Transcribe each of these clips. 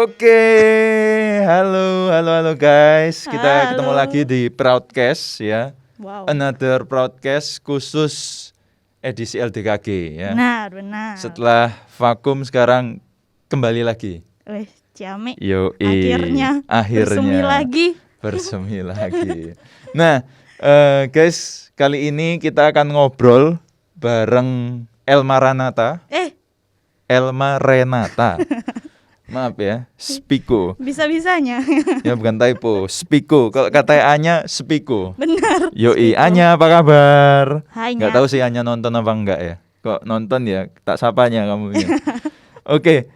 Oke, halo guys. Kita ketemu lagi di Proudcast ya. Wow. Another Proudcast khusus edisi LDKG ya. Benar. Setelah vakum sekarang kembali lagi. Wih, Ciame. Akhirnya bersemi lagi. Nah, guys, kali ini kita akan ngobrol bareng Elma Renata. Elma Renata. Maaf ya, Spiko. Bisa-bisanya. Ya bukan typo, Spiko. Kalau kata Anya, Spiko. Benar. Yoi, Anya apa kabar? Hai, Nggak tahu sih Anya nonton apa enggak ya. Kok nonton ya, tak sapanya kamu ya. Oke,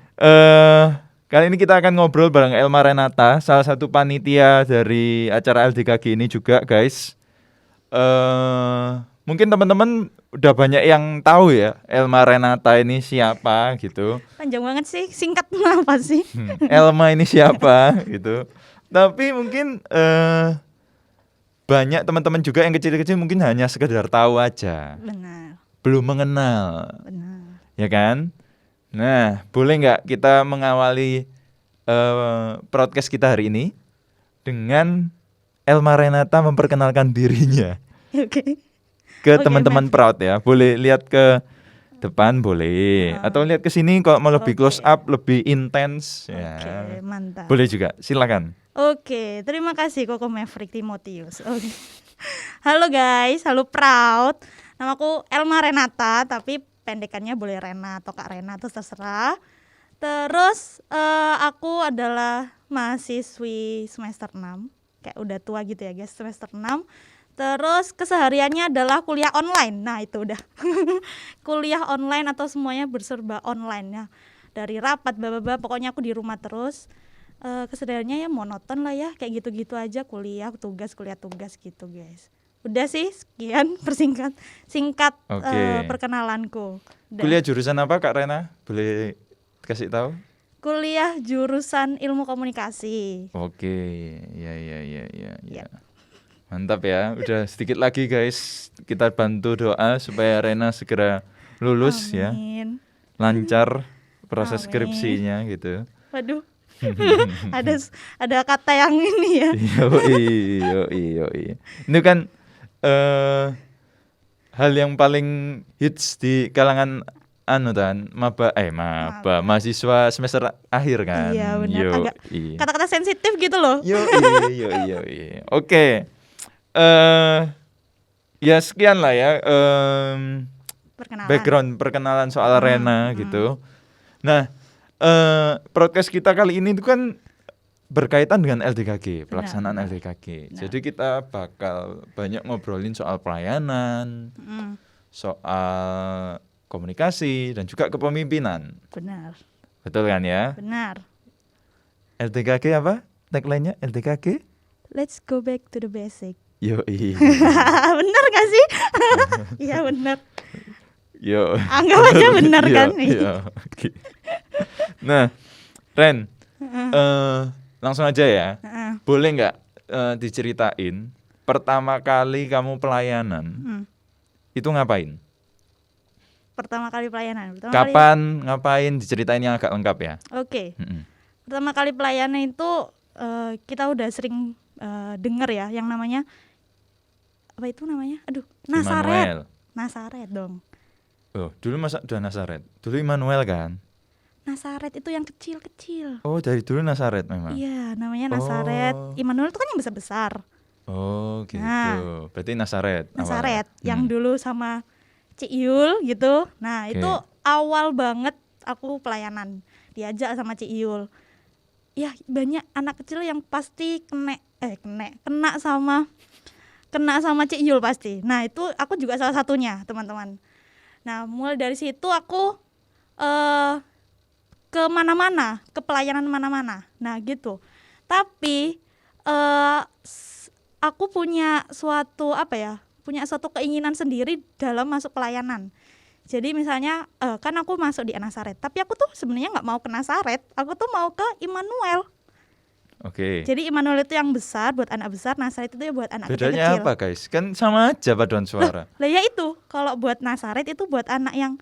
kali ini kita akan ngobrol bareng Elma Renata, salah satu panitia dari acara LDKG ini juga guys. Mungkin teman-teman udah banyak yang tahu ya Elma Renata ini siapa gitu. Panjang banget sih, singkat apa sih? Elma ini siapa gitu. Tapi mungkin banyak teman-teman juga yang kecil-kecil mungkin hanya sekedar tahu aja. Benar. Belum mengenal. Benar. Ya kan? Nah, boleh nggak kita mengawali podcast kita hari ini dengan Elma Renata memperkenalkan dirinya. Oke. Ke teman-teman Proud ya. Boleh lihat ke depan boleh. Atau lihat ke sini kalau mau lebih close up, lebih intens ya. Oke, mantap. Boleh juga. Silakan. Oke, terima kasih Koko Maverick Timotius. Oke. Halo guys, halo Proud. Namaku Elma Renata, tapi pendekannya boleh Rena atau Kak Rena, itu terserah. Terus aku adalah mahasiswi semester 6. Kayak udah tua gitu ya guys, semester 6. Terus kesehariannya adalah kuliah online. Nah itu udah kuliah online atau semuanya berserba online ya. Dari rapat, pokoknya aku di rumah terus. Kesehariannya ya monoton lah ya, kayak gitu-gitu aja, kuliah tugas gitu guys. Udah sih, sekian singkat perkenalanku. Udah. Kuliah jurusan apa Kak Rena? Boleh kasih tahu? Kuliah jurusan ilmu komunikasi. Oke, ya. Mantap ya, udah sedikit lagi guys, kita bantu doa supaya Rena segera lulus. Amin. Ya, lancar proses skripsinya gitu. Waduh, ada kata yang ini ya. Yoi. Ini kan hal yang paling hits di kalangan mahasiswa semester akhir kan. Iya benar, agak kata-kata sensitif gitu loh. Yoi. Oke. Ya sekian lah ya perkenalan soal Rena gitu. Nah, podcast kita kali ini itu kan berkaitan dengan LDKG, pelaksanaan LDKG. Jadi kita bakal banyak ngobrolin soal pelayanan, soal komunikasi dan juga kepemimpinan. Benar. Betul kan ya? Benar. LDKG apa? Tagline-nya LDKG? Let's go back to the basic. Yoi. Benar gak sih? Iya benar. Yo. Anggap aja benar kan? Iya. Okay. Nah, Ren, langsung aja ya. Boleh nggak diceritain pertama kali kamu pelayanan itu ngapain? Pertama kali pelayanan. Ngapain? Diceritain yang agak lengkap ya. Oke. Pertama kali pelayanan itu kita udah sering dengar ya yang namanya apa itu namanya? Nasaret. Nasaret dong. Oh, dulu masa udah Nasaret. Dulu Immanuel kan? Nasaret itu yang kecil-kecil. Oh, dari dulu Nasaret memang. Iya, namanya Nasaret. Immanuel itu kan yang besar-besar. Oh, gitu. Nah, berarti Nasaret yang dulu sama Cik Yul gitu. Nah, itu awal banget aku pelayanan. Diajak sama Cik Yul. Ya, banyak anak kecil yang pasti kena sama Cik Yul pasti. Nah, itu aku juga salah satunya, teman-teman. Nah, mulai dari situ aku ke mana-mana, ke pelayanan mana-mana. Nah, gitu. Tapi aku punya suatu keinginan sendiri dalam masuk pelayanan. Jadi misalnya kan aku masuk di Nasaret, tapi aku tuh sebenarnya nggak mau ke Nasaret, aku tuh mau ke Immanuel. Oke. Jadi Immanuel itu yang besar buat anak besar, Nasaret itu ya buat anak kecil. Bedanya apa guys? Kan sama aja paduan suara. Lah ya itu, kalau buat Nasaret itu buat anak yang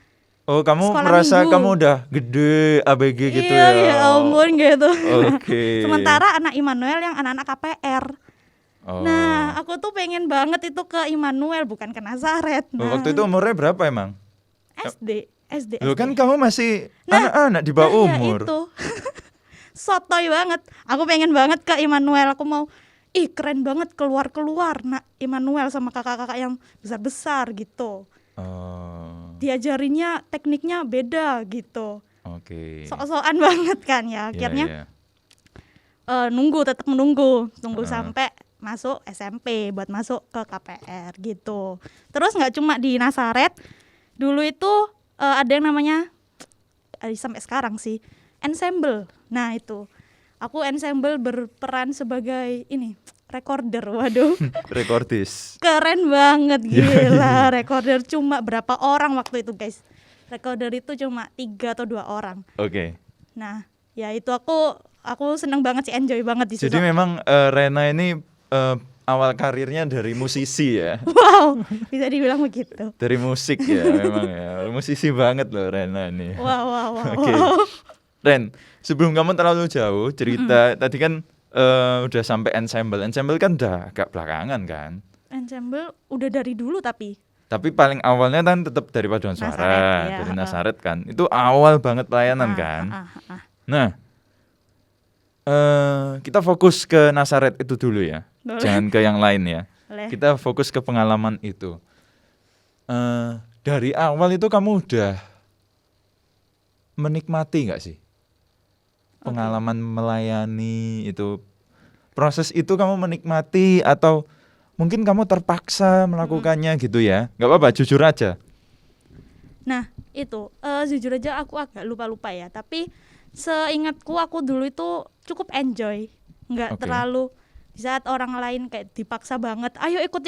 Oh, kamu Sekolah merasa minggu. kamu udah gede ABG gitu Iya, ya? ya ampun gitu. Oke. Sementara anak Immanuel yang anak-anak KPR. Oh. Nah, aku tuh pengen banget itu ke Immanuel bukan ke Nazaret. Oh, Nah, waktu itu umurnya berapa emang? SD. Loh kan kamu masih Nah, anak-anak di bawah ya umur. itu. Sotoy banget. Aku pengen banget ke Immanuel. Aku mau, ih keren banget keluar nak Immanuel sama kakak-kakak yang besar-besar gitu. Oh. Diajarinnya tekniknya beda gitu. Oke. Sok-sokan banget kan ya. Iya, Akhirnya iya. tetap menunggu Heeh. sampai masuk SMP buat masuk ke KPR gitu. Terus nggak cuma di Nazaret, dulu itu ada yang namanya sampai sekarang sih ensemble. Nah itu aku ensemble berperan sebagai ini recorder. Waduh, Rekordis. keren banget gila. Recorder cuma berapa orang waktu itu guys? Recorder itu cuma 3 atau 2 orang. Oke. Nah ya itu aku seneng banget sih, enjoy banget di situ. Jadi memang Rena ini awal karirnya dari musisi ya. Wow, bisa dibilang begitu. Dari musik ya memang ya. Musisi banget loh Rena ini. Wow. Oke. Ren, sebelum kamu terlalu jauh cerita tadi kan udah sampai ensemble. Ensemble kan udah agak belakangan kan. Ensemble udah dari dulu tapi Paling awalnya kan tetap dari paduan Nazaret, suara, ya, dari Nazaret kan. Itu awal banget pelayanan kan. Nah, kita fokus ke Nazaret itu dulu ya. Boleh. Jangan ke yang lain ya. Boleh. Kita fokus ke pengalaman itu. Dari awal itu kamu udah menikmati nggak sih pengalaman melayani itu? Proses itu kamu menikmati atau mungkin kamu terpaksa melakukannya gitu ya? Nggak apa-apa, jujur aja. Nah itu jujur aja aku agak lupa ya. Tapi seingatku aku dulu itu cukup enjoy, nggak Oke. terlalu di saat orang lain kayak dipaksa banget. Ayo ikut.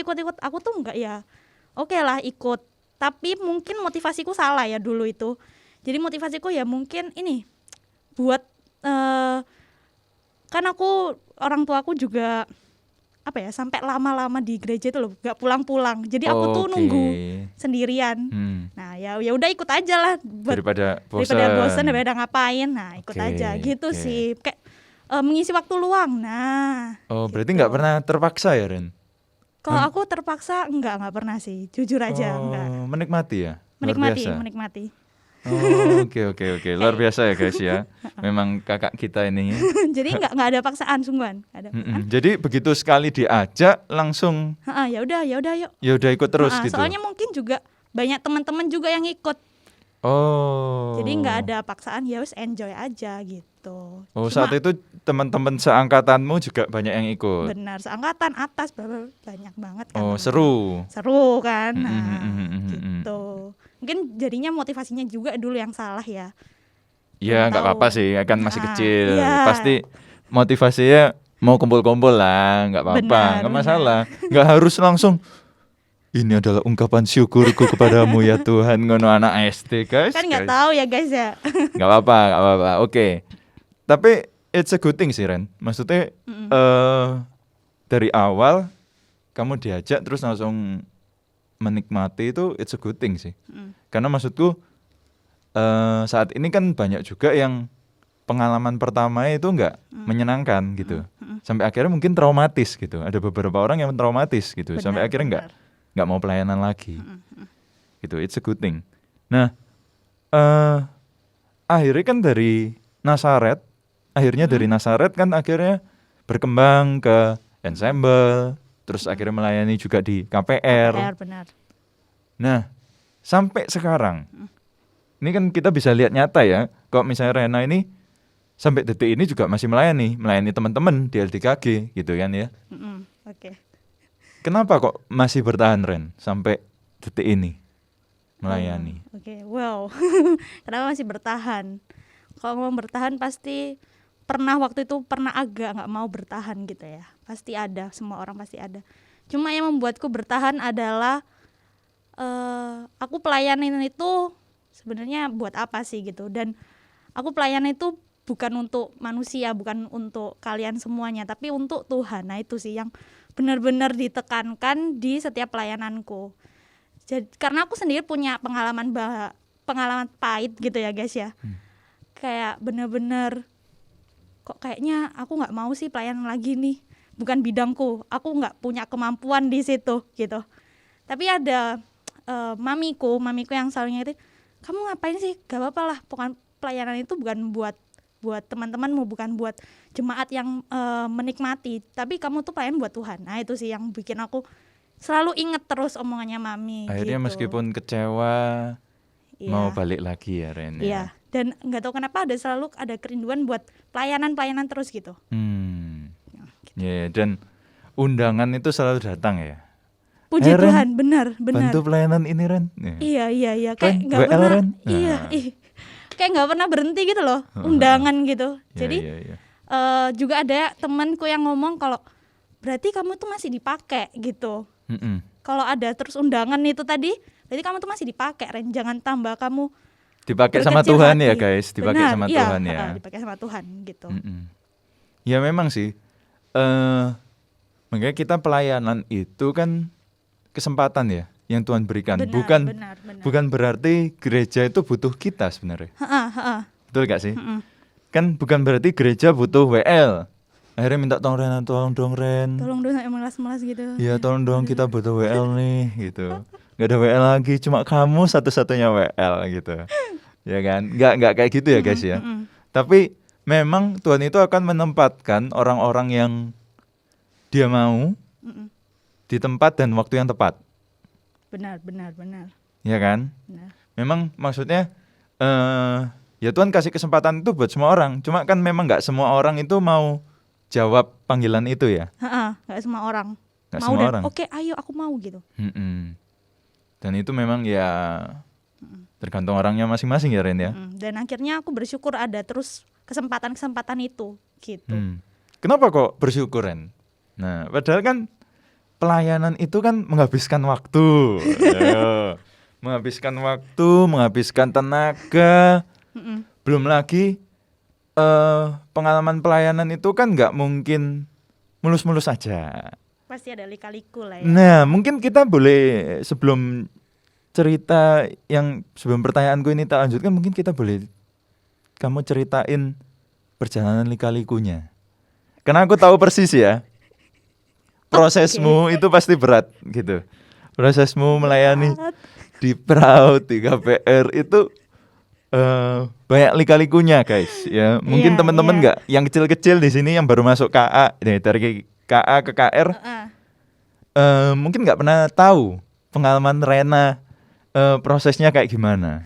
Aku tuh nggak ya. Oke lah ikut. Tapi mungkin motivasiku salah ya dulu itu. Jadi motivasiku ya mungkin ini buat kan aku orang tuaku juga apa ya sampai lama-lama di gereja itu loh, nggak pulang-pulang. Jadi aku tuh Oke. nunggu sendirian. Hmm. Nah ya udah ikut aja lah Daripada daripada bosan bosan. daripada ngapain. Nah ikut Oke, aja gitu oke. sih kayak mengisi waktu luang. Nah Oh, berarti gitu. nggak pernah terpaksa ya, Ren? Kalau aku terpaksa nggak pernah sih, jujur aja enggak. Menikmati ya? Luar biasa. Menikmati. Oh, oke. Luar biasa ya guys ya. Memang kakak kita ini. Jadi nggak ada paksaan sungguhan, nggak ada paksaan. Jadi begitu sekali diajak langsung Ya udah yuk. ya udah ikut terus gitu. Soalnya mungkin juga banyak teman-teman juga yang ikut. Oh. Jadi nggak ada paksaan, ya wis enjoy aja gitu. Oh, Cuma saat itu teman-teman seangkatanmu juga banyak yang ikut. benar seangkatan atas banyak banget kan. Oh, teman-teman. seru. Seru kan. Mm, Nah, mm, mm, mm, mm. gitu. Mungkin jadinya motivasinya juga dulu yang salah ya. Ya Belum nggak tahu. apa-apa sih, kan masih kecil. Iya. Pasti motivasinya mau kumpul-kumpul lah, nggak apa-apa, Benar, nggak masalah. Nggak harus langsung. Ini adalah ungkapan syukurku kepadamu ya Tuhan, ngono anak SD guys. Kan nggak guys. tahu ya guys ya. Nggak apa-apa. Oke. Tapi it's a good thing sih Ren. Maksudnya dari awal kamu diajak terus langsung menikmati itu it's a good thing sih. Karena maksudku saat ini kan banyak juga yang pengalaman pertama itu nggak menyenangkan gitu. Sampai akhirnya mungkin traumatis gitu. Ada beberapa orang yang traumatis gitu. Sampai Benar, akhirnya benar. nggak mau pelayanan lagi. Gitu. It's a good thing. Nah, akhirnya kan dari Nazaret, dari Nazaret kan akhirnya berkembang ke ensemble, terus akhirnya melayani juga di KPR. Benar. Nah, sampai sekarang, ini kan kita bisa lihat nyata ya, kok misalnya Rena ini sampai detik ini juga masih melayani teman-teman di LDKG gitu kan ya. Oke. Kenapa kok masih bertahan Ren sampai detik ini melayani? Oke, wow. Kenapa masih bertahan? Kalau ngomong bertahan pasti waktu itu pernah agak nggak mau bertahan gitu ya. Pasti ada, semua orang pasti ada. Cuma yang membuatku bertahan adalah aku pelayanan itu sebenarnya buat apa sih gitu. Dan aku pelayanan itu bukan untuk manusia, bukan untuk kalian semuanya, tapi untuk Tuhan. Nah itu sih yang benar-benar ditekankan di setiap pelayananku. Jadi, karena aku sendiri punya pengalaman pengalaman pahit gitu ya guys ya. Kayak bener-bener kok kayaknya aku nggak mau sih pelayanan lagi nih, bukan bidangku, aku nggak punya kemampuan di situ gitu. Tapi ada mamiku yang selalu ngingetin, kamu ngapain sih, gak apa-apa lah, pokoknya pelayanan itu bukan buat teman-temanmu, bukan buat jemaat yang menikmati, tapi kamu tuh pelayan buat Tuhan. Nah itu sih yang bikin aku selalu inget terus omongannya mami. Akhirnya gitu. meskipun kecewa mau balik lagi ya Ren. Iya. Dan nggak tahu kenapa selalu ada kerinduan buat pelayanan terus gitu. Ya, dan undangan itu selalu datang ya. Puji Ren, Tuhan, benar. bantu pelayanan ini Ren. Iya. Kayak Ren, nggak WL, pernah. Ren. Iya, kayak nggak pernah berhenti gitu loh, undangan gitu. Jadi Iya. juga ada temanku yang ngomong kalau berarti kamu tuh masih dipakai gitu. Kalau ada terus undangan itu tadi, berarti kamu tuh masih dipakai, Ren. Jangan tambah kamu dipakai sama Tuhan hati. Ya guys, dipakai Benar, sama iya, Tuhan ya. Dipakai sama Tuhan gitu. Ya memang sih. Makanya kita pelayanan itu kan kesempatan ya yang Tuhan berikan. Benar. Bukan berarti gereja itu butuh kita sebenarnya. Betul gak sih? Kan bukan berarti gereja butuh WL. Akhirnya minta tolong dong Ren. Tolong dong, melas-melas gitu. Iya tolong dong, kita butuh WL nih gitu. Gak ada WL lagi, cuma kamu satu-satunya WL gitu. Ya kan? Gak kayak gitu ya guys ya. Tapi memang Tuhan itu akan menempatkan orang-orang yang dia mau di tempat dan waktu yang tepat. Benar. Ya kan? Benar. Memang maksudnya ya Tuhan kasih kesempatan itu buat semua orang. Cuma kan memang gak semua orang itu mau jawab panggilan itu ya. Gak semua orang Gak mau semua dan orang. oke, ayo aku mau gitu. Dan itu memang ya tergantung orangnya masing-masing ya Ren ya. Dan akhirnya aku bersyukur ada terus kesempatan itu gitu. Kenapa kok bersyukur Ren? Nah padahal kan pelayanan itu kan menghabiskan waktu. Menghabiskan waktu, menghabiskan tenaga. Belum lagi pengalaman pelayanan itu kan gak mungkin mulus-mulus aja. Pasti ada lika-liku lah ya. Nah mungkin kita boleh sebelum pertanyaanku ini tak lanjutkan, mungkin kita boleh kamu ceritain perjalanan lika-likunya. Karena aku tahu persis ya, prosesmu itu pasti berat gitu. Prosesmu melayani di Proud, di KPR itu banyak lika-likunya guys ya. Mungkin teman-teman nggak yang kecil-kecil di sini yang baru masuk KA, dari KA ke KR mungkin nggak pernah tahu pengalaman Rena prosesnya kayak gimana.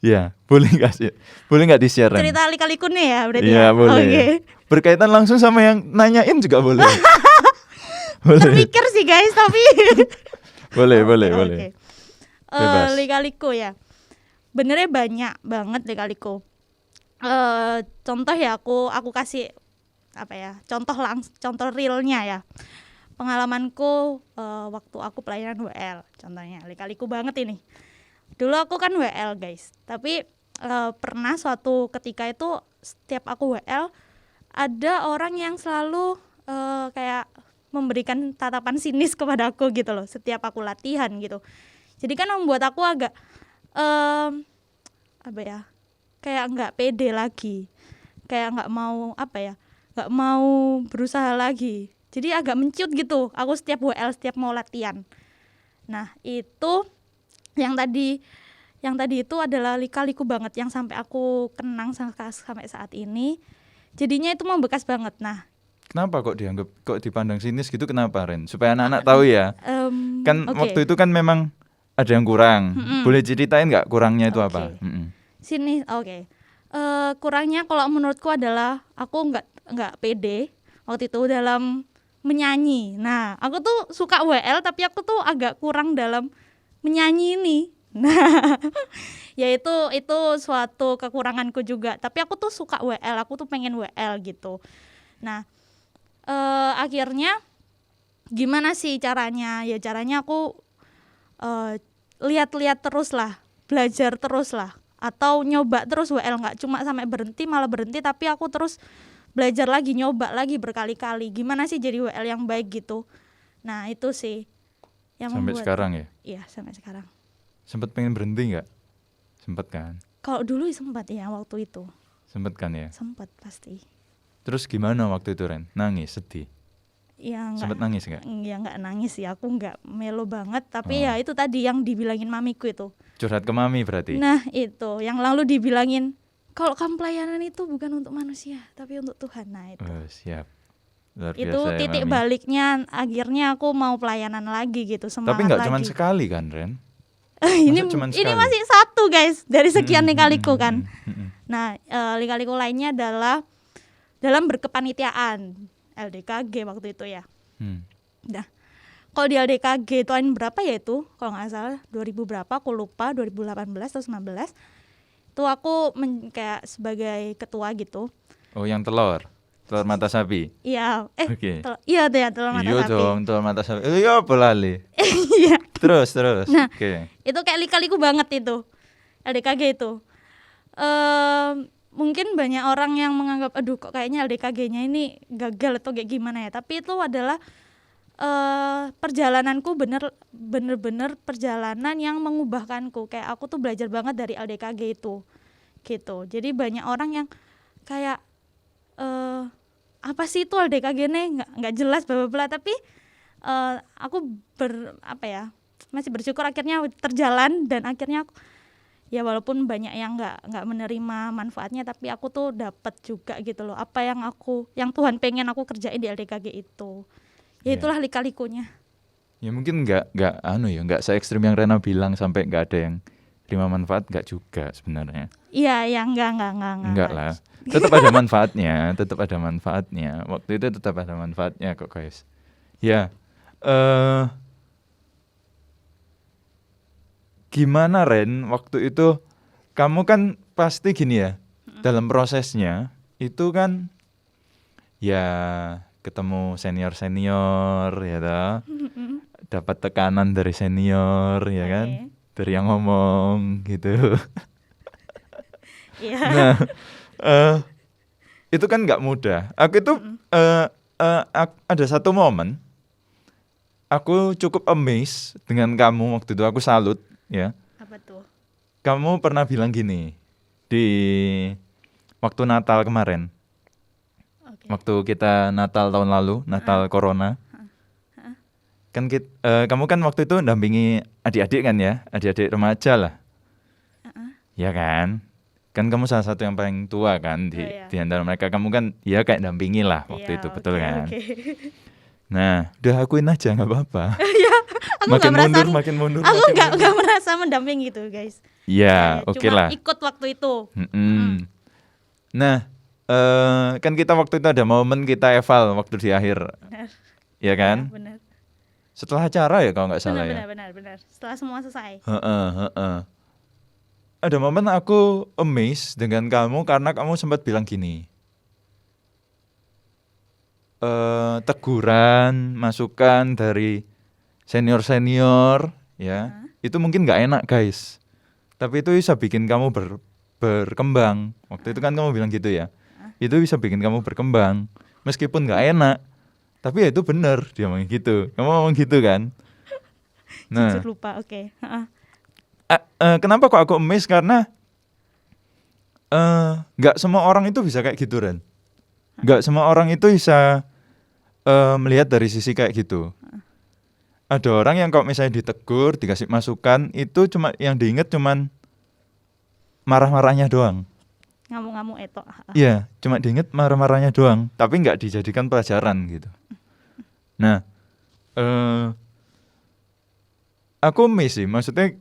Ya boleh nggak di-share? Cerita lika-likunya ya berarti ya? Iya boleh. Okay. Berkaitan langsung sama yang nanyain juga boleh. Terpikir sih guys tapi boleh. Lika-liku ya. Benernya banyak banget lika-liku. Contoh ya aku kasih contoh realnya ya. Pengalamanku waktu aku pelayanan WL, contohnya lika-liku banget ini. Dulu aku kan WL guys, tapi pernah suatu ketika itu setiap aku WL ada orang yang selalu kayak memberikan tatapan sinis kepada aku gitu loh setiap aku latihan gitu. Jadi kan membuat aku agak kayak nggak pede lagi, kayak nggak mau berusaha lagi. Jadi agak mencut gitu aku setiap WL, setiap mau latihan. Nah itu yang tadi itu adalah lika-liku banget yang sampai aku kenang sampai saat ini. Jadinya itu membekas banget. Nah kenapa kok dipandang sinis gitu, kenapa Ren? Supaya anak-anak tahu ya. Waktu itu kan memang ada yang kurang. Boleh ceritain nggak kurangnya itu apa? Sini, kurangnya kalau menurutku adalah aku nggak pede waktu itu dalam menyanyi. Nah, aku tuh suka WL tapi aku tuh agak kurang dalam menyanyi ini. Nah, ya itu suatu kekuranganku juga. Tapi aku tuh suka WL, aku tuh pengen WL gitu. Nah, akhirnya gimana sih caranya? Ya caranya aku lihat-lihat terus lah, belajar terus lah, atau nyoba terus WL, nggak cuma sampai malah berhenti, tapi aku terus belajar lagi, nyoba lagi berkali-kali. Gimana sih jadi WL yang baik gitu? Nah itu sih yang sampai membuat, sekarang ya? Iya sampai sekarang. Sempat pengen berhenti nggak? Sempet kan? Kalau dulu sempat ya waktu itu. Sempet kan ya? Sempat pasti. Terus gimana waktu itu Ren? Nangis, sedih? Ya Sempet nangis gak? Ya nggak nangis sih, aku nggak melo banget. Tapi Oh. ya itu tadi yang dibilangin mamiku itu. Curhat ke mami berarti? Nah itu, yang lalu dibilangin, kalau kamu pelayanan itu bukan untuk manusia, tapi untuk Tuhan. Nah itu. Oh, siap. Luar Itu biasa ya, titik Mami. baliknya, akhirnya aku mau pelayanan lagi gitu, semangat Tapi nggak lagi. cuma sekali kan Ren? ini Masa cuman ini sekali? masih satu guys dari sekian lika-liku kan. Mm-mm. Nah lika-liku lainnya adalah dalam berkepanitiaan LDKG waktu itu ya. Hmm. Nah kalau di LDKG tahun berapa ya itu, kalau nggak salah 2000 berapa, aku lupa, 2018 atau 19, itu aku kayak sebagai ketua gitu. Oh yang telur mata sapi. Iya, Oke. iya tuh ya, telur mata Iya sapi. dong, telur mata sapi. Iya apa lali? Iya. Terus. Nah, Oke. itu kayak lika-liku banget itu LDKG itu. Mungkin banyak orang yang menganggap aduh kok kayaknya LDKG-nya ini gagal atau kayak gimana ya, tapi itu adalah perjalananku bener-bener perjalanan yang mengubahkanku. Kayak aku tuh belajar banget dari LDKG itu gitu. Jadi banyak orang yang kayak apa sih itu LDKG nih, nggak jelas bla bla bla, tapi aku masih bersyukur akhirnya terjalan, dan akhirnya aku, ya walaupun banyak yang nggak menerima manfaatnya, tapi aku tuh dapat juga gitu loh apa yang Tuhan pengen aku kerjain di LDKG itu. Ya itulah lika-likunya. Ya mungkin nggak se ekstrim yang Rena bilang sampai nggak ada yang terima manfaat, nggak juga sebenarnya. Iya, ya enggak. Enggak lah. Tetap ada manfaatnya, Waktu itu tetap ada manfaatnya kok guys. Ya, gimana Ren? Waktu itu kamu kan pasti gini ya, dalam prosesnya itu kan ya ketemu senior ya toh, dapat tekanan dari senior ya kan, dari yang ngomong gitu. Iya. Nah, itu kan nggak mudah. Aku itu ada satu momen, aku cukup amazed dengan kamu waktu itu. Aku salut, ya. Apa tuh? Kamu pernah bilang gini di waktu Natal kemarin, waktu kita Natal tahun lalu, Natal Corona. Kan kamu kan waktu itu dampingi adik-adik kan ya, adik-adik remaja lah, ya kan? Kan kamu salah satu yang paling tua kan di antara mereka. Kamu kan ya kayak dampingi lah waktu itu, betul kan? Nah, udah akuin aja nggak apa-apa. makin mundur. Aku nggak merasa mendampingi gitu guys. Ya, oke lah. Ikut waktu itu. Nah, kan kita waktu itu ada momen kita eval waktu di akhir, ya kan? Ya, benar. Setelah acara ya kalau nggak salah ya. Benar. Setelah semua selesai. Ada momen aku amazed dengan kamu karena kamu sempat bilang gini, teguran, masukan dari senior ya, itu mungkin nggak enak guys, tapi itu bisa bikin kamu berkembang. Waktu itu kan kamu bilang gitu ya, itu bisa bikin kamu berkembang meskipun nggak enak, tapi ya itu benar dia ngomong gitu. Kamu ngomong gitu kan? Nah, jujur lupa, oke. Kenapa kok aku amazed? Karena nggak semua orang itu bisa kayak gitu Ren. Nggak semua orang itu bisa melihat dari sisi kayak gitu. Ada orang yang kalau misalnya ditegur, dikasih masukan, itu cuma yang diinget cuman marah-marahnya doang. Ngamuk-ngamuk itu. Iya, cuma diinget marah-marahnya doang, tapi nggak dijadikan pelajaran gitu. Nah, aku miss sih, maksudnya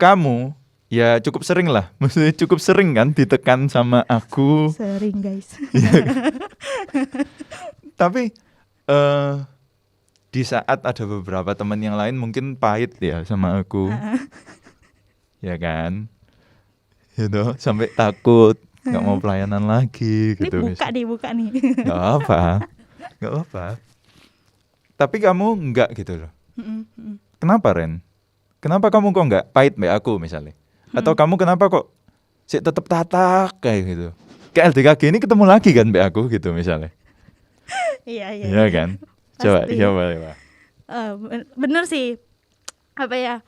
kamu ya cukup sering lah, maksudnya cukup sering kan ditekan sama aku. Sering guys. Tapi di saat ada beberapa teman yang lain mungkin pahit ya sama aku, ya kan, gitu, sampai takut nggak mau pelayanan lagi gitu. Ini buka nih. Nggak apa. Tapi kamu nggak gitu loh. Kenapa Ren? Kenapa kamu kok nggak pahit mbak aku misalnya? Atau kamu kenapa kok sih tetap tatak kayak gitu? Kayak LDKG ini ketemu lagi kan mbak aku gitu misalnya? Iya kan? Coba. Bener sih. Apa ya?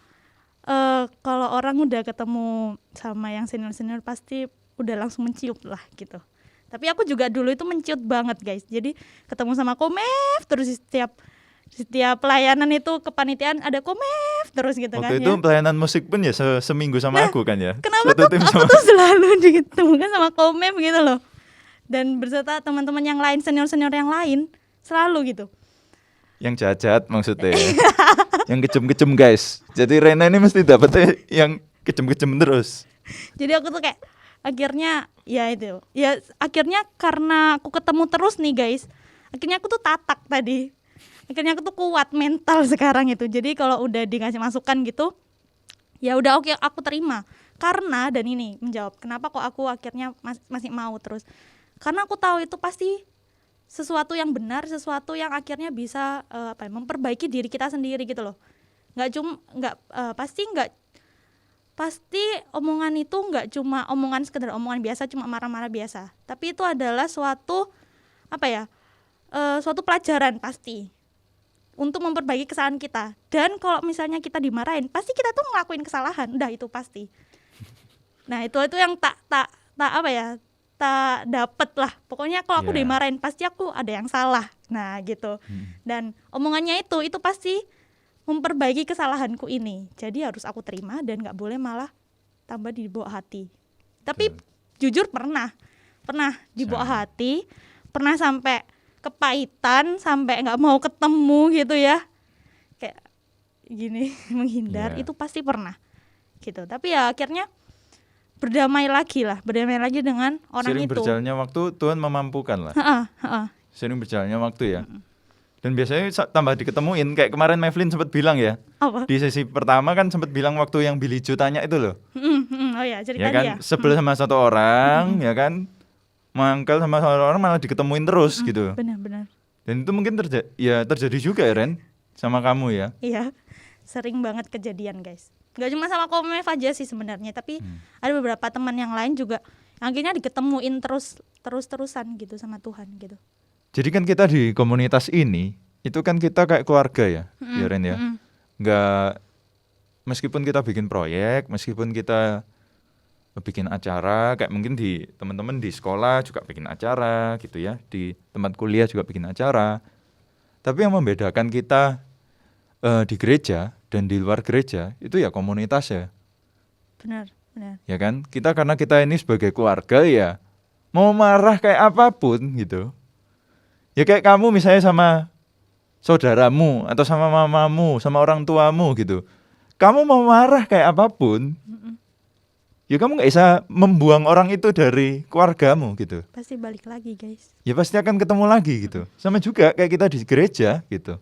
kalau orang udah ketemu sama yang senior pasti udah langsung menciut lah gitu. Tapi aku juga dulu itu menciut banget guys. Jadi ketemu sama Komef terus setiap pelayanan itu kepanitiaan ada Komef terus gitu kan Waktu itu ya. pelayanan musik pun ya seminggu sama aku kan ya. Kenapa Satu tuh tim aku sama tuh selalu ditemukan sama Komef gitu loh. Dan berserta teman-teman yang lain, senior yang lain selalu gitu. yang jahat maksudnya. Yang kejem-kejem guys. Jadi Rena ini mesti dapetnya yang kejem-kejem terus. Jadi aku tuh kayak akhirnya akhirnya karena aku ketemu terus nih guys, akhirnya aku tuh tatak tadi, akhirnya aku tuh kuat mental sekarang itu. Jadi kalau udah dikasih masukan gitu, ya udah oke, aku terima. Karena dan ini menjawab kenapa kok aku akhirnya masih mau terus, karena aku tahu itu pasti sesuatu yang benar, sesuatu yang akhirnya bisa memperbaiki diri kita sendiri gitu loh. Pasti omongan itu nggak cuma omongan sekedar omongan biasa, cuma marah-marah biasa. Tapi itu adalah suatu suatu pelajaran pasti untuk memperbaiki kesalahan kita. Dan kalau misalnya kita dimarahin, pasti kita tuh ngelakuin kesalahan. Udah itu pasti. Nah itu yang tak dapet lah. Pokoknya kalau aku dimarahin pasti aku ada yang salah. Nah gitu. Dan omongannya itu pasti memperbaiki kesalahanku ini. Jadi harus aku terima dan gak boleh malah tambah dibawa hati. Tapi jujur pernah dibawa hati, pernah sampai kepahitan, sampai gak mau ketemu gitu ya, kayak gini menghindar. Itu pasti pernah gitu. Tapi ya akhirnya berdamai lagi dengan orang Sering itu. berjalannya waktu Tuhan memampukan lah. Sering berjalannya waktu ya. Dan biasanya tambah diketemuin, kayak kemarin Mevlin sempat bilang ya. Apa? Di sesi pertama kan sempat bilang waktu yang Billy Joe tanya itu loh. Oh ya, cerita Ya kan, dia. sebel sama satu orang, ya kan, mangkal sama satu orang malah diketemuin terus gitu. Benar. Dan itu mungkin terjadi juga ya Ren, sama kamu ya. Iya, sering banget kejadian guys. Gak cuma sama Komef aja sih sebenarnya, tapi ada beberapa teman yang lain juga akhirnya diketemuin terusan gitu sama Tuhan gitu. Jadi kan kita di komunitas ini, itu kan kita kayak keluarga ya, ya Ren ya. Nggak, meskipun kita bikin proyek, meskipun kita bikin acara, kayak mungkin di teman-teman di sekolah juga bikin acara gitu ya, di tempat kuliah juga bikin acara. Tapi yang membedakan kita di gereja dan di luar gereja itu ya komunitas ya. Benar. Ya kan, karena kita ini sebagai keluarga ya, mau marah kayak apapun gitu. Ya kayak kamu misalnya sama saudaramu atau sama mamamu, sama orang tuamu gitu. Kamu mau marah kayak apapun, ya kamu gak bisa membuang orang itu dari keluargamu gitu. Pasti balik lagi guys. Ya pasti akan ketemu lagi gitu. Sama juga kayak kita di gereja gitu.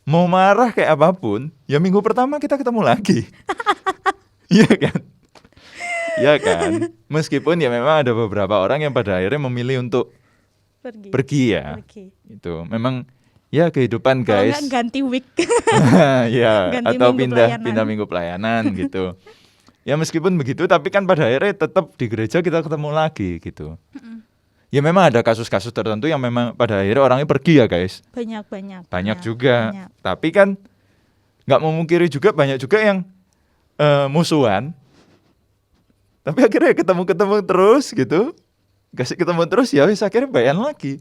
Mau marah kayak apapun, ya minggu pertama kita ketemu lagi. Iya kan? Iya kan? Meskipun ya memang ada beberapa orang yang pada akhirnya memilih untuk pergi ya. Itu memang ya kehidupan guys. Kalau ganti week. Ya, ganti atau pindah minggu pelayanan gitu. Ya meskipun begitu tapi kan pada akhirnya tetap di gereja kita ketemu lagi gitu. Ya memang ada kasus-kasus tertentu yang memang pada akhirnya orangnya pergi ya guys. Banyak juga. Banyak. Tapi kan nggak memungkiri juga banyak juga yang musuhan. Tapi akhirnya ketemu terus gitu. Kasih ketemu terus ya wis akhirnya bayan lagi.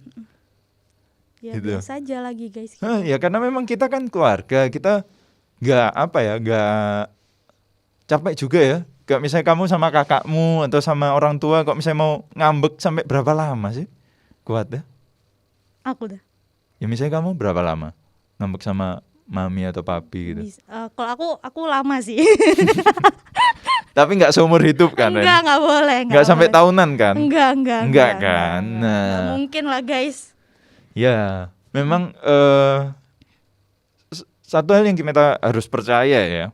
Ya gitu. biasa aja lagi guys gitu. Ya karena memang kita kan keluarga, kita nggak capek juga ya. Kayak misalnya kamu sama kakakmu atau sama orang tua kok misalnya mau ngambek sampai berapa lama sih? Kuat ya? Aku dah. Ya misalnya kamu berapa lama ngambek sama mami atau papi gitu? Kalau aku lama sih. Tapi nggak seumur hidup kan? Nggak boleh. Nggak sampai tahunan kan? Enggak kan? Nah, nggak mungkin lah guys. Ya, memang satu hal yang kita harus percaya ya,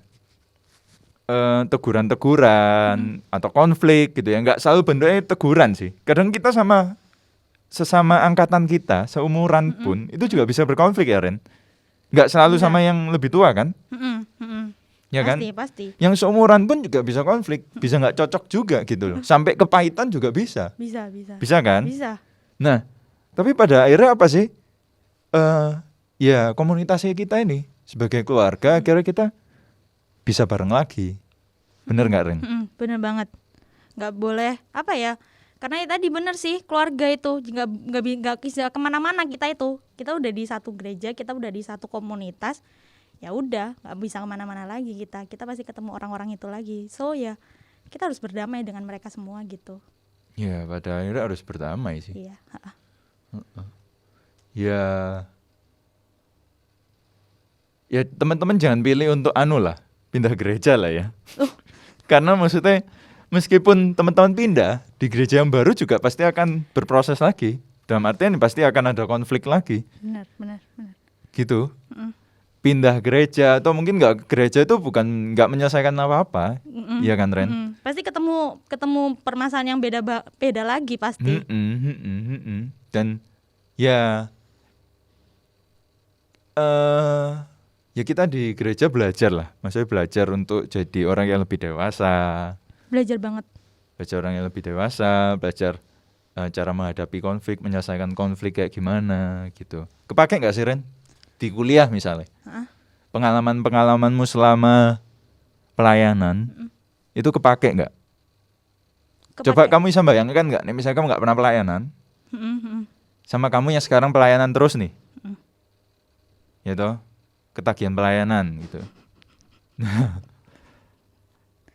teguran-teguran atau konflik gitu ya, nggak selalu bentuknya teguran sih. Kadang kita sama sesama angkatan kita, seumuran pun itu juga bisa berkonflik ya Ren. Nggak selalu sama yang lebih tua kan? Ya kan? Pasti. Yang seumuran pun juga bisa konflik, bisa nggak cocok juga gitu loh. Sampai kepahitan juga bisa. Bisa kan? Bisa. Nah, tapi pada akhirnya apa sih? Ya komunitasnya kita ini sebagai keluarga, akhirnya kita bisa bareng lagi. Bener nggak Ren? Bener banget. Nggak boleh apa ya? Karena ya tadi bener sih, keluarga itu nggak bisa kemana-mana. Kita udah di satu gereja, kita udah di satu komunitas, ya udah nggak bisa kemana-mana lagi. Kita pasti ketemu orang-orang itu lagi. So ya kita harus berdamai dengan mereka semua gitu. Ya pada akhirnya harus berdamai sih. Iya. Ya teman-teman jangan pilih untuk pindah gereja lah ya. Karena maksudnya meskipun teman-teman pindah di gereja yang baru juga pasti akan berproses lagi. Dalam artian pasti akan ada konflik lagi. Benar. Gitu. Pindah gereja atau mungkin nggak gereja itu bukan nggak menyelesaikan apa-apa. Iya kan Ren? Pasti ketemu permasalahan yang beda lagi pasti. Dan ya ya kita di gereja belajar lah. Maksudnya belajar untuk jadi orang yang lebih dewasa. Belajar banget. Belajar orang yang lebih dewasa, belajar cara menghadapi konflik, menyelesaikan konflik kayak gimana gitu. Kepake nggak sih Ren? Di kuliah misalnya. Pengalaman-pengalamanmu selama pelayanan itu kepake nggak? Coba kamu bisa bayangkan nggak nih, misalnya kamu nggak pernah pelayanan, sama kamu yang sekarang pelayanan terus nih, ya toh, ketagihan pelayanan gitu.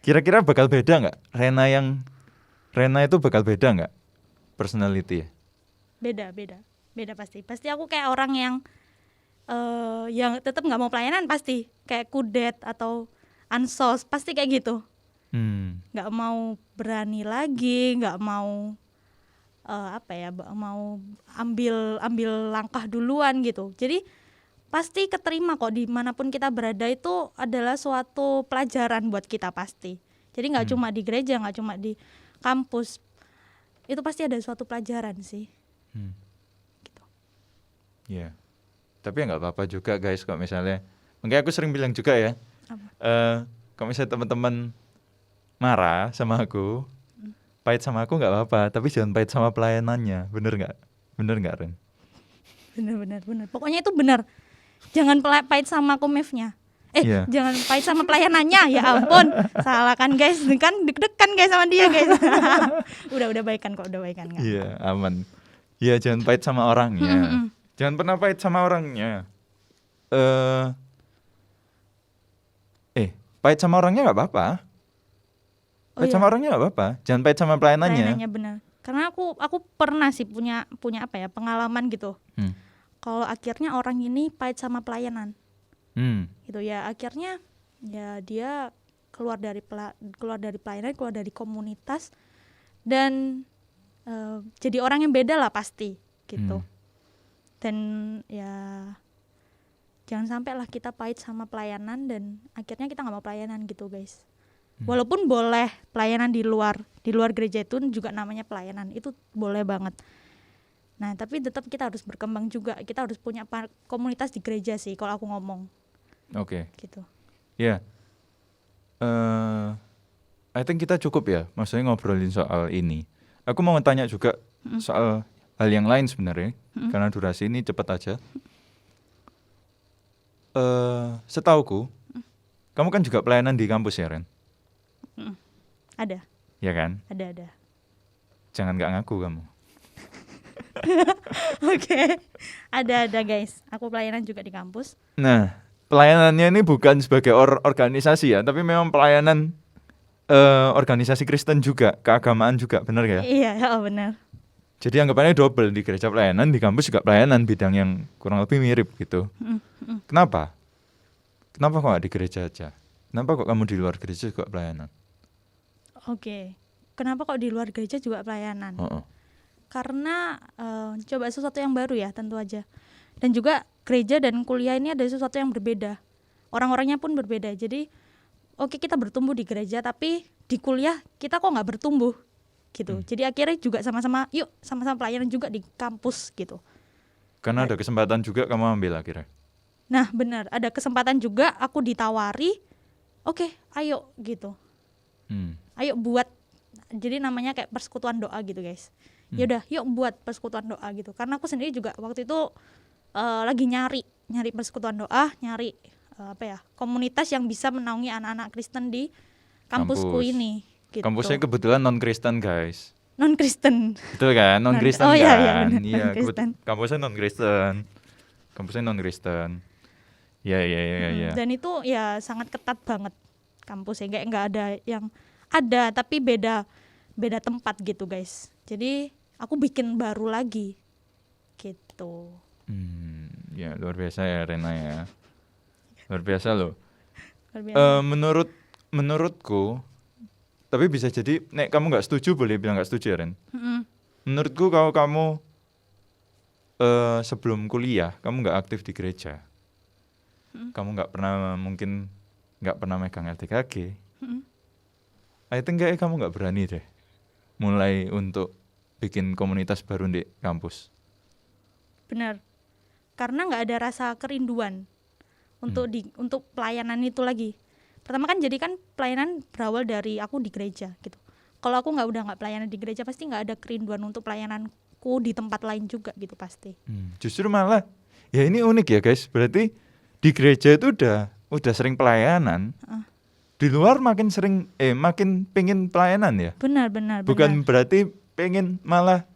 Kira-kira bakal beda nggak? Rena itu bakal beda nggak personality ya? Beda pasti aku kayak orang yang tetap nggak mau pelayanan, pasti kayak kudet atau ansos, pasti kayak gitu. Nggak mau berani lagi, nggak mau mau ambil langkah duluan gitu. Jadi pasti keterima kok dimanapun kita berada, itu adalah suatu pelajaran buat kita pasti. Jadi nggak cuma di gereja, nggak cuma di kampus, itu pasti ada suatu pelajaran sih. Gitu. Ya, tapi ya nggak apa-apa juga guys kok misalnya. Mungkin aku sering bilang juga ya, kalau misalnya teman-teman marah sama aku, pahit sama aku nggak apa-apa, tapi jangan pahit sama pelayanannya, bener nggak Ren? Bener. Pokoknya itu bener. Jangan pahit sama komefnya. Jangan pahit sama pelayanannya. Ya ampun, salah kan guys, kan deg-degan guys sama dia guys. udah baikan kok. Iya, aman. Iya, jangan pahit sama orangnya. Jangan pernah pahit sama orangnya. Pahit sama orangnya nggak apa-apa. Pahit sama orangnya nggak apa-apa. Jangan pahit sama pelayanannya. Benar. Karena aku pernah sih punya pengalaman gitu. Kalau akhirnya orang ini pahit sama pelayanan, gitu ya, akhirnya ya dia keluar dari pelayanan, keluar dari komunitas, dan jadi orang yang beda lah pasti, gitu. Dan ya jangan sampai lah kita pahit sama pelayanan dan akhirnya kita nggak mau pelayanan gitu guys. Walaupun boleh pelayanan di luar gereja itu juga namanya pelayanan, itu boleh banget. Nah, tapi tetap kita harus berkembang juga. Kita harus punya komunitas di gereja sih kalau aku ngomong. Oke. Gitu. Ya. I think kita cukup ya, maksudnya ngobrolin soal ini. Aku mau tanya juga soal hal yang lain sebenarnya, karena durasi ini cepat aja. Setauku, kamu kan juga pelayanan di kampus ya, Ren? Ada. Ya kan? Ada. Jangan nggak ngaku kamu. Oke. Ada guys. Aku pelayanan juga di kampus. Nah, pelayanannya ini bukan sebagai organisasi ya, tapi memang pelayanan organisasi Kristen juga, keagamaan juga, benar gak ya? Iya, benar. Jadi anggapannya double, di gereja pelayanan, di kampus juga pelayanan, bidang yang kurang lebih mirip gitu. Kenapa? Kenapa kok gak di gereja aja? Kenapa kok kamu di luar gereja juga pelayanan? Oke. Kenapa kok di luar gereja juga pelayanan? Karena coba sesuatu yang baru ya, tentu aja. Dan juga gereja dan kuliah ini ada sesuatu yang berbeda. Orang-orangnya pun berbeda. Jadi kita bertumbuh di gereja, tapi di kuliah kita kok nggak bertumbuh gitu. Jadi akhirnya juga sama-sama pelayanan juga di kampus gitu. Karena ada kesempatan juga kamu ambil akhirnya. Nah benar, ada kesempatan juga aku ditawari, ayo gitu. Ayo buat, jadi namanya kayak persekutuan doa gitu guys. Yaudah, yuk buat persekutuan doa gitu. Karena aku sendiri juga waktu itu lagi nyari persekutuan doa, nyari komunitas yang bisa menaungi anak-anak Kristen di kampusku Kampus. ini gitu. Kampusnya kebetulan non Kristen guys. Non Kristen. Betul kan? Non Kristen Oh kan? iya iya benar, Iya, non-Kristen. kampusnya non Kristen. Kampusnya non Kristen. Ya ya ya ya. Dan itu ya sangat ketat banget kampusnya, kayak nggak ada yang ada tapi beda tempat gitu guys. Jadi aku bikin baru lagi gitu. Ya luar biasa ya Rena ya. Luar biasa loh. Luar biasa. Menurutku, tapi bisa jadi nek kamu nggak setuju boleh bilang nggak setuju ya Ren. Mm-mm. Menurutku kalau kamu sebelum kuliah kamu nggak aktif di gereja, kamu nggak pernah megang LDKG, I think kayak kamu nggak berani deh mulai untuk bikin komunitas baru di kampus. Benar. Karena nggak ada rasa kerinduan untuk pelayanan itu lagi. Pertama kan jadi kan pelayanan berawal dari aku di gereja gitu. Kalau aku udah nggak pelayanan di gereja pasti nggak ada kerinduan untuk pelayananku di tempat lain juga gitu pasti. Justru malah ya ini unik ya guys. Berarti di gereja itu udah sering pelayanan. Di luar makin pengen pelayanan ya. Benar. Bukan berarti pengen malah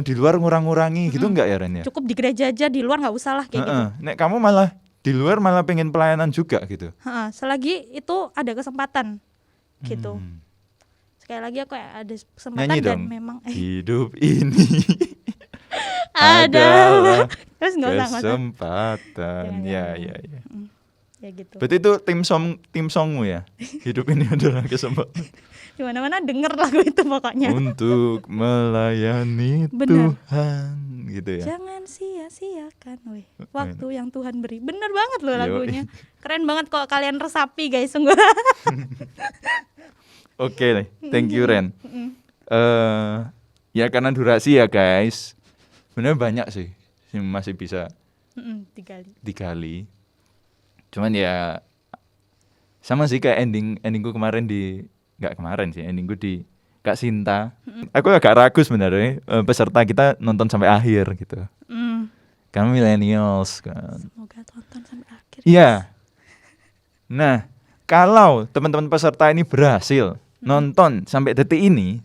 di luar ngurang-ngurangi gitu enggak ya Ren ya? Cukup di gereja aja, di luar nggak usah lah kayak gitu. Nek kamu malah di luar malah pengen pelayanan juga gitu. Selagi itu ada kesempatan gitu. Sekali lagi aku ada kesempatan Nyanyi dan dong. memang Hidup ini adalah terus nggak usah. kesempatan. Ya. Ya gitu. Berarti itu tim songmu ya. Hidup ini adalah kesempatan Di mana-mana denger lagu itu pokoknya. untuk melayani Bener. Tuhan gitu ya. Jangan sia-siakan waktu yang Tuhan beri. Bener banget loh Yoi. lagunya. Keren banget kalau kalian resapi guys, sungguh. Oke, thank you Ren. Ya karena durasi ya guys. Sebenarnya banyak sih yang masih bisa digali. Cuman ya sama sih kayak endingku kemarin endingku di Kak Sinta. Aku agak ragu sebenarnya peserta kita nonton sampai akhir gitu. Karena millennials kan. Semoga tonton sampai akhir. Iya. Nah, kalau teman-teman peserta ini berhasil nonton sampai detik ini,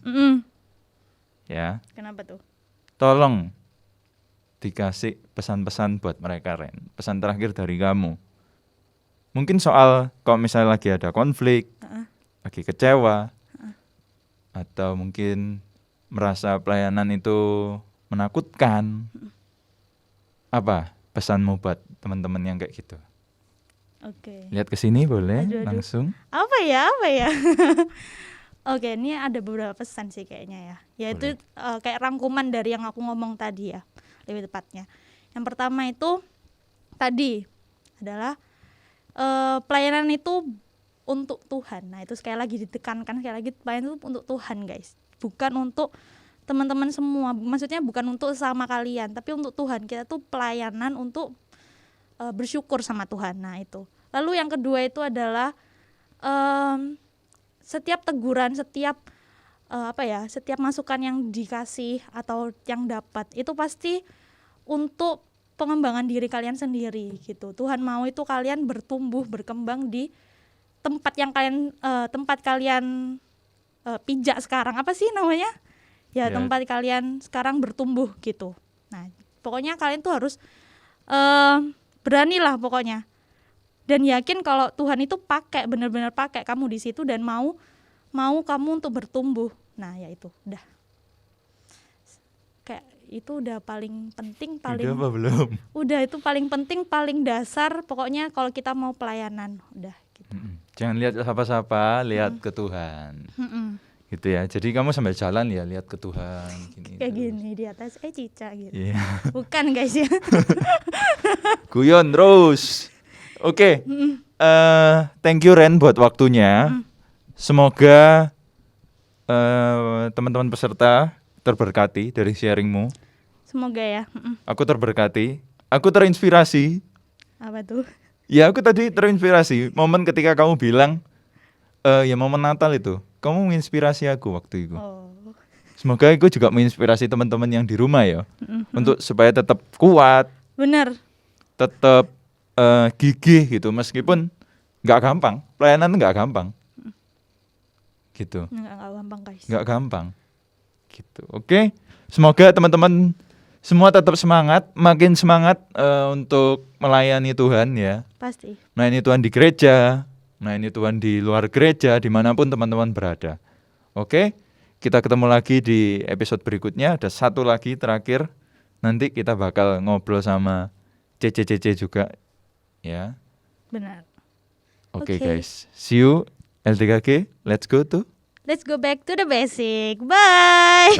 ya, Kenapa tuh? tolong dikasih pesan-pesan buat mereka Ren. Pesan terakhir dari kamu. Mungkin soal kalau misalnya lagi ada konflik, lagi kecewa, atau mungkin merasa pelayanan itu menakutkan. Apa pesanmu buat teman-teman yang kayak gitu? Oke. Lihat ke sini boleh Aduh. langsung. Apa ya? Oke, ini ada beberapa pesan sih kayaknya ya. Yaitu kayak rangkuman dari yang aku ngomong tadi ya, lebih tepatnya. Yang pertama itu tadi adalah pelayanan itu untuk Tuhan. Nah, itu sekali lagi ditekankan pelayanan itu untuk Tuhan, guys. Bukan untuk teman-teman semua. Maksudnya bukan untuk sama kalian, tapi untuk Tuhan. Kita tuh pelayanan untuk bersyukur sama Tuhan. Nah, itu. Lalu yang kedua itu adalah setiap teguran, setiap masukan yang dikasih atau yang dapat itu pasti untuk pengembangan diri kalian sendiri gitu. Tuhan mau itu kalian bertumbuh, berkembang di tempat kalian pijak sekarang. Apa sih namanya? Ya, tempat kalian sekarang bertumbuh gitu. Nah, pokoknya kalian tuh harus beranilah pokoknya. Dan yakin kalau Tuhan itu benar-benar pakai kamu di situ dan mau kamu untuk bertumbuh. Nah, ya itu udah. Kayak itu udah paling penting, Udah apa belum? Udah itu paling penting, paling dasar pokoknya kalau kita mau pelayanan, udah gitu. Jangan lihat siapa-siapa, lihat ke Tuhan. Gitu ya. Jadi kamu sambil jalan ya lihat ke Tuhan gini. Kayak gini di atas Cica gitu. Iya. Bukan guys ya. Guyon terus. Oke. Thank you Ren buat waktunya. Semoga teman-teman peserta terberkati dari sharingmu. Semoga ya. Aku terberkati. Aku terinspirasi. Apa tuh? Ya aku tadi terinspirasi momen ketika kamu bilang ya momen Natal itu. Kamu menginspirasi aku waktu itu. Semoga aku juga menginspirasi teman-teman yang di rumah ya. Untuk supaya tetap kuat. Bener. Tetap gigih gitu, meskipun nggak gampang, pelayanan nggak gampang, gitu, Nggak gampang guys. nggak gampang, gitu. Oke, semoga teman-teman semua tetap semangat, makin semangat untuk melayani Tuhan ya, Pasti. melayani Tuhan di gereja, melayani Tuhan di luar gereja, dimanapun teman-teman berada. Oke, kita ketemu lagi di episode berikutnya. Ada satu lagi terakhir, nanti kita bakal ngobrol sama CC juga ya. Benar. Oke Oke. guys, see you LDKG. Let's go to Let's go back to the basic. Bye.